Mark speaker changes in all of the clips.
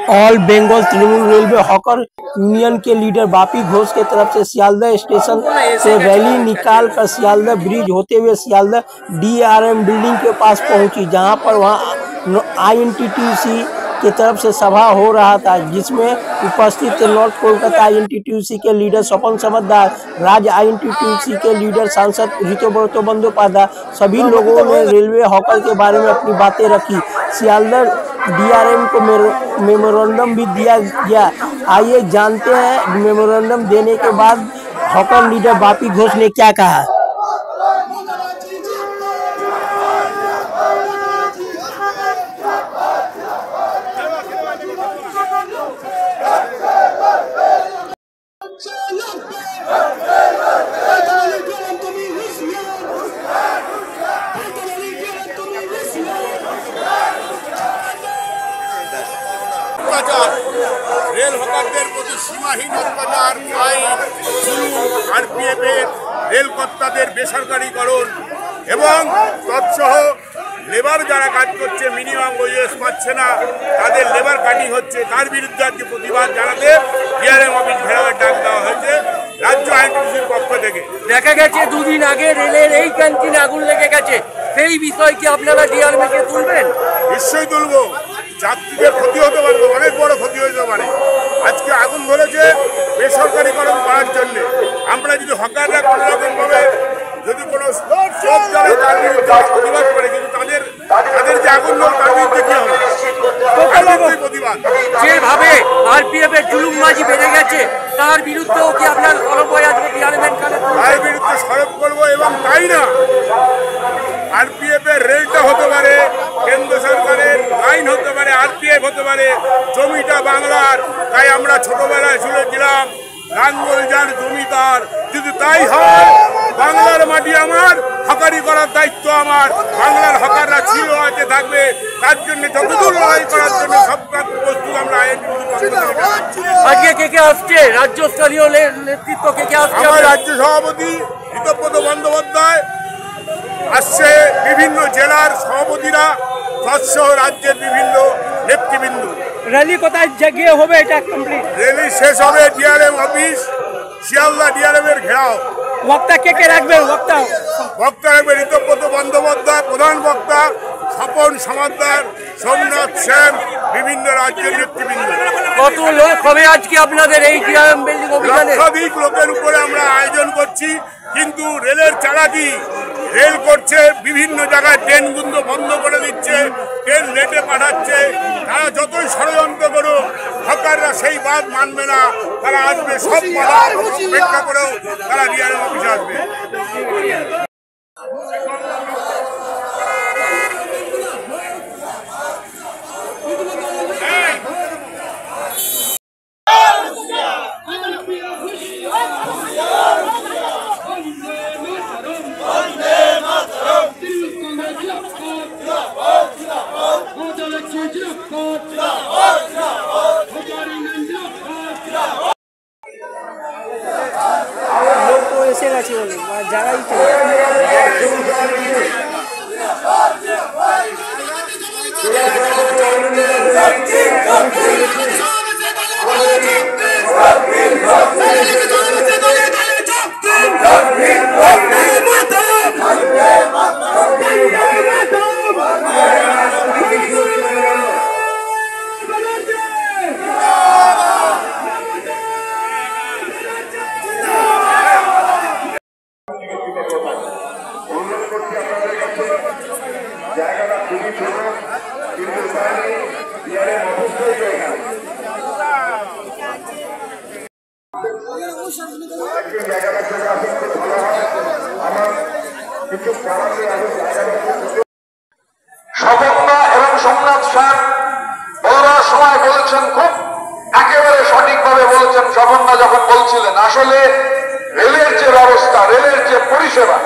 Speaker 1: All Bengal Trinamool railway hawker union के leader Bapi Ghosh के तरफ से सियालदह स्टेशन से रैली निकाल कर सियालदह ब्रिज होते हुए सियालदह डीआरएम बिल्डिंग के पास पहुंची, जहां पर वहां आईएनटीटीयूसी की तरफ से सभा हो रहा था, जिसमें उपस्थित थे नॉर्थ कोलकाता आईएनटीटीयूसी के लीडर स्वपन समददार, राज्य आईएनटीटीयूसी के लीडर सांसद ऋतुव्रत बंदोपाध्याय। सभी लोगों ने रेलवे हॉकर के बारे में अपनी बातें रखी। सियालदह डीआरएम को मेमोरेंडम भी दिया गया। आइए जानते हैं मेमोरेंडम देने के बाद हॉकर लीडर बापी घोष ने क्या कहा।
Speaker 2: रेल हকারদের প্রতি সীমাহীন অত্যাচার, ফাইন, জুলুম, আরপিএফের রেল কর্তাদের বেসরকারীকরণ এবং তৎসহ লেবার যারা কাজ করছে মিনিমাম ওয়েজ পাচ্ছে না, তাদের লেবার কাটিং হচ্ছে, তার বিরুদ্ধে আজকে প্রতিবাদ জানাতে ডিআরএম অফিস ঘেরাওয়ের ডাক দেওয়া হয়েছে রাজ্য আইনটিসির পক্ষ থেকে।
Speaker 3: দেখা গেছে দুদিন আগে রেলের এই ক্যান্টিনে আগুন লেগে গেছে, সেই বিষয় কি আপনারা ডিআরএমকে তুলবেন?
Speaker 2: নিশ্চয়ই তুলবো। যাত্রীদের ক্ষতি হতে পারে, অনেক বড় ক্ষতি হতে পারে। আজকে আগুন ধরেছে বেসরকারিকরণ করার জন্য। আমরা যদি হকাররা কোনো রকমভাবে যদি কোনো সব জায়গায় তার বিরুদ্ধে প্রতিবাদ করে, কিন্তু তাদের যে আগুন লোক তার বিরুদ্ধে কি হবে? প্রতিবাদ
Speaker 3: যেভাবে আরপিএফ এর জুলুমবাজি বেড়ে গেছে তার বিরুদ্ধেও কি আপনার সরব হয়ে আসবে ডিআরএম?
Speaker 2: তার বিরুদ্ধে সরব করবো। এবং তাই না, আরপিএফ এর রেলটা হতে পারে কেন্দ্র সরকারের, লাইন হতে পারে আরপিএফ হতে পারে, জমিটা বাংলার। তাই আমরা ছোটবেলায় শুনেছিলাম লাঙ্গল যার জমিদার। যদি তাই হয়, বাংলার মাটি আমার, হকারি করার দায়িত্ব আমার। বাংলার হকাররা ছিল, আছে, থাকবে। তার জন্য যতদূর লড়াই করার জন্য সব প্রস্তুত আমরা।
Speaker 3: আজকে কে কে আসছে? রাজ্যস্তরীয় নেতৃত্ব কে কে আসছে?
Speaker 2: আমার রাজ্য সভাপতি ঋতব্রত বন্দ্যোপাধ্যায় আসছে, বিভিন্ন জেলার সভাপতিরা, তৎসহ রাজ্যের বিভিন্ন নেতৃবৃন্দ।
Speaker 3: র্যালি কোথায় গিয়ে হবে? এটা কমপ্লিট
Speaker 2: র্যালি শেষ হবে ডিআরএম অফিস, শিয়ালদা ডিআরএম এর ঘেরাও।
Speaker 3: বক্তা কে কে রাখবেন?
Speaker 2: বক্তা রাখবে ঋতব্রত বন্দ্যোপাধ্যায়, প্রধান বক্তা স্বপন সমাদ্দার, সোমনাথ সেন, বিভিন্ন রাজ্যের নেতৃবৃন্দ।
Speaker 3: কত লোক হবে আজকে আপনাদের এই ডিআরএম বিল্ডিং অভিযানে?
Speaker 2: লক্ষাধিক লোকের উপরে আমরা আয়োজন করছি, কিন্তু রেলের চালাকি রেল করছে, বিভিন্ন জায়গায় ট্রেনগুলো বন্ধ করে দিচ্ছে, ট্রেন লেটে পাঠাচ্ছে। তারা যতই ষড়যন্ত্র করুক, হকাররা সেই বাদ মানবে না। তারা আসবে, সব বাধা উপেক্ষা করেও তারা ডিআরএম অফিসে আসবে।
Speaker 1: লোক তো এসে গেছে বলে যারাই
Speaker 4: জায়গাটা খুবই ছোট, কিন্তু জায়গাটা থেকে আসলে ভালো হয়। আমার কিছু স্বপন এবং সোমনাথ সেন বলার সময় বলেছেন, খুব একেবারে সঠিকভাবে বলেছেন। স্বপনদা যখন বলছিলেন, আসলে রেলের যে ব্যবস্থা, রেলের যে পরিষেবা,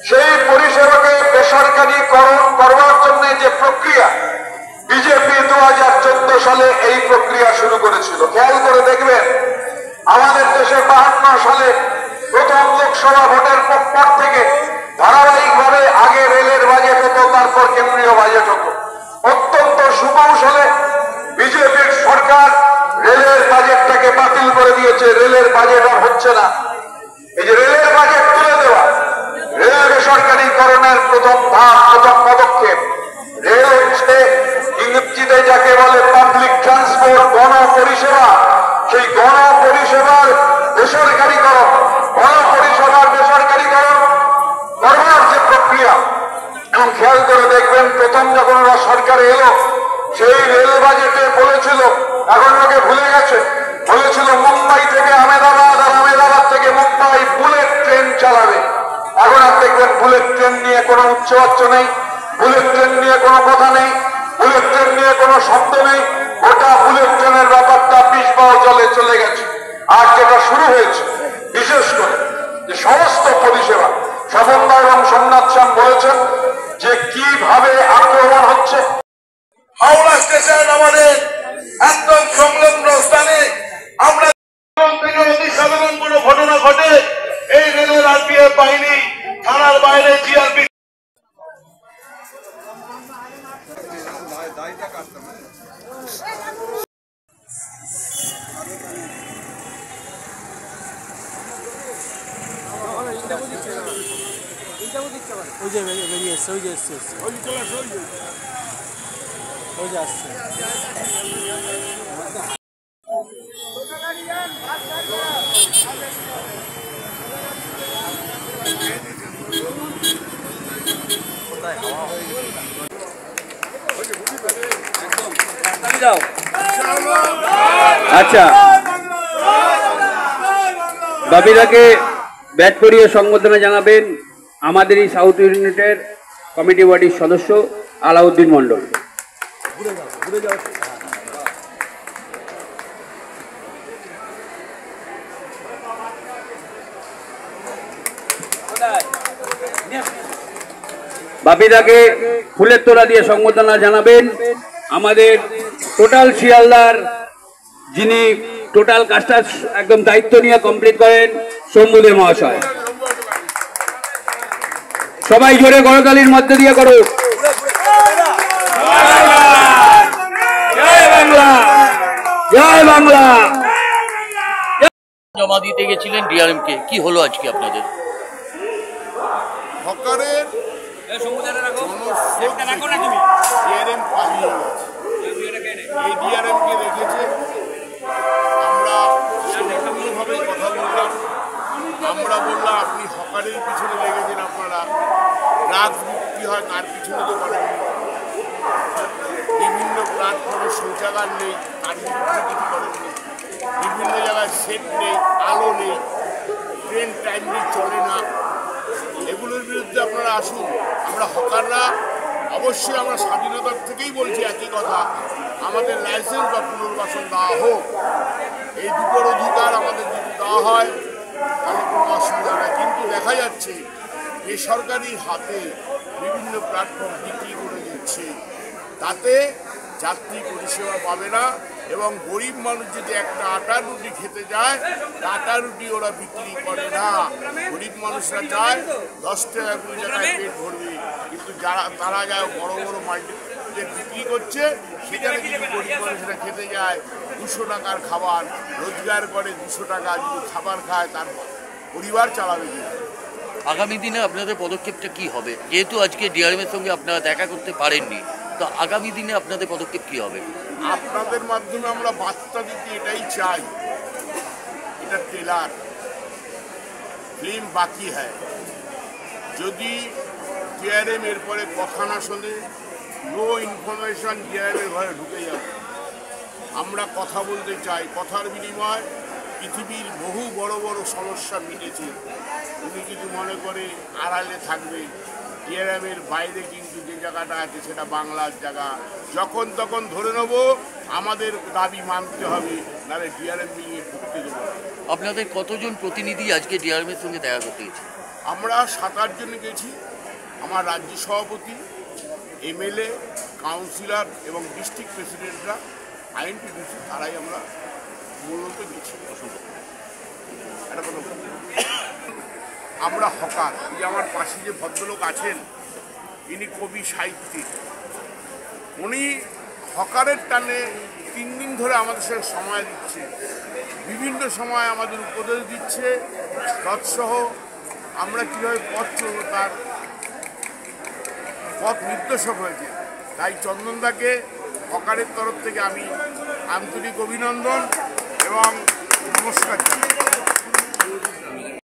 Speaker 4: সেই পরিষেবাকে বেসরকারীকরণ করবার জন্য যে প্রক্রিয়া বিজেপি 2014 সালে এই প্রক্রিয়া শুরু করেছিল। খেয়াল করে দেখবেন, আমাদের দেশে 52 সালে প্রথম লোকসভা ভোটের পর থেকে ধারাবাহিকভাবে আগে রেলের বাজেট হতো, তারপর কেন্দ্রীয় বাজেট হতো। অত্যন্ত সুকৌশলে বিজেপির সরকার রেলের বাজেটটাকে বাতিল করে দিয়েছে, রেলের বাজেট আর হচ্ছে না। এই যে রেলের বাজেট তুলে দেওয়া, রেল বেসরকারীকরণের প্রথম ধাপ, প্রথম পদক্ষেপ। রেল হচ্ছে ইংরেজিতে যাকে বলে পাবলিক ট্রান্সপোর্ট, গণপরিষেবা। সেই গণপরিষেবার বেসরকারীকরণ, গণপরিষেবার বেসরকারীকরণ করবার যে প্রক্রিয়া, এবং খেয়াল করে দেখবেন প্রথম যখন ওরা সরকারে এলো সেই রেল বাজেটে বলেছিল, এখন লোকে ভুলে গেছে, বলেছিল মুম্বাই থেকে আহমেদাবাদ আর আহমেদাবাদ থেকে মুম্বাই বুলেট ট্রেন চালাবে। এখন আর দেখবেন বুলেট ট্রেন নিয়ে কোনো উচ্চবাচ্য নেই, বুলেট ট্রেন নিয়ে কোনো কথা নেই, বুলেট ট্রেন নিয়ে কোনো শব্দ নেই। গোটা বুলেট ট্রেনের ব্যাপারটা পিছপাও জলে চলে গেছে। আর যেটা শুরু হয়েছে বিশেষ করে যে সমস্ত পরিষেবা, স্বপনদা এবং সোমনাথ শ্যাম বলেছেন যে কিভাবে আক্রমণ হচ্ছে।
Speaker 5: হাওড়া স্টেশন আমাদের একদম সংলগ্ন স্থানে, আমরা থেকে অতি সাধারণ কোনো ঘটনা ঘটে এই রেলের আরপিএফ বাহিনী থানার বাইরে জিআরপি
Speaker 6: আচ্ছা, বাপিদাকে ব্যাট করিয়ে সংবর্ধনা জানাবেন আমাদের এই সাউথ ইউনিটের কমিটি বডির সদস্য আলাউদ্দিন মন্ডল। বাপিদাকে ফুলের তোড়া দিয়ে সংবর্ধনা জানাবেন আমাদের টোটাল শিয়ালদার যিনি টোটাল কাজটা একদম দায়িত্ব নিয়ে কমপ্লিট করেন শম্ভুদেব মহাশয়। সবাই জোরে করতালির মধ্যে দিয়ে করো। জয় বাংলা, জয় বাংলা।
Speaker 7: জমা দিতে গেছিলেন ডিআরএম কে, কি হলো আজকে আপনাদের?
Speaker 2: হকারের এই ডিআরএম কে রেখেছে। আমরা সম্পূর্ণভাবে কথা বললাম, আমরা বললাম আপনি হকারের পিছনে লেগেছেন, আপনারা ড্রাগস বিক্রি হয় তার পিছনে তো করেন, বিভিন্ন প্ল্যাটফর্মে শৌচাগার নেই তার বিরুদ্ধে কিছু করেননি, বিভিন্ন জায়গায় সেট নেই, আলো নেই, ট্রেন টাইমলি চলে না, এগুলোর বিরুদ্ধে আপনারা আসুন। আমরা হকাররা অবশ্যই আমরা স্বাধীনতার থেকেই বলছি একই কথা, আমাদের লাইসেন্স বা পুনর্বাসন দেওয়া হোক। এই দুটোর অধিকার আমাদের যদি দেওয়া হয় তাহলে কোনো অসুবিধা নেই। কিন্তু দেখা যাচ্ছে বেসরকারি হাতে বিভিন্ন প্ল্যাটফর্ম বিক্রি করে দিচ্ছে, তাতে যাত্রী পরিষেবা পাবে না, এবং গরিব মানুষ যদি একটা আটার রুটি খেতে যায়, আটার রুটি ওরা বিক্রি করে না। গরিব মানুষরা চায় 10 টাকা 20 টাকায় পেট ভরবে, কিন্তু যারা তারা যায় বড় বড় মাল্টিপ্লেক্স বিক্রি করছে, সেখানে যদি গরিব মানুষরা খেতে যায় 200 টাকার খাবার রোজগার করে, 200 টাকা যদি খাবার খায় তার পরিবার চালাবে কি?
Speaker 7: আগামী দিনে আপনাদের পদক্ষেপটা কি হবে? যেহেতু আজকে ডিআরএম এর সঙ্গে আপনারা দেখা করতে পারেননি, তো আগামী দিনে আপনাদের পদক্ষেপ কি হবে?
Speaker 2: আপনাদের মাধ্যমে আমরা বার্তা দিতে এটাই চাই, এটা ট্রেলার, ফিল্ম বাকি হ্যায়। যদি ডিআরএম এরপরে কথা না শোনে, নো ইনফরমেশন ডিআরএম ঘরে ঢুকে যাবে। আমরা কথা বলতে চাই, কথার বিনিময় পৃথিবীর বহু বড় বড় সমস্যা মিটেছে। উনি কিছু মনে করে আড়ালে থাকবে, ডিআরএমের বাইরে কিন্তু যে জায়গাটা আছে সেটা বাংলার জায়গা, যখন তখন ধরে নেব, আমাদের দাবি মানতে হবে, নাহলে ডিআরএম নিয়ে ঢুকতে দেবো।
Speaker 7: আপনাদের কতজন প্রতিনিধি আজকে ডিআরএম এর সঙ্গে দেখা করতে গেছে?
Speaker 2: আমরা 7-8 জন গেছি। আমার রাজ্য সভাপতি, এমএলএ, কাউন্সিলর এবং ডিস্ট্রিক্ট প্রেসিডেন্টরা, আইএনটিডিসি, তারাই আমরা মূলত গেছি। একটা কথা বলি, আমরা হকার। এই যে আমার পাশে যে ভদ্রলোক আছেন, ইনি কবি সাহিত্যিক, উনি হকারের টানে 3 দিন ধরে আমাদের সাথে সময় দিচ্ছে, বিভিন্ন সময় আমাদের উপদেশ দিচ্ছে, তৎসহ আমরা কীভাবে পথ চলব তার পথ নির্দেশক হয়েছে। তাই চন্দনদাকে হকারের তরফ থেকে আমি আন্তরিক অভিনন্দন এবং নমস্কার জানাই।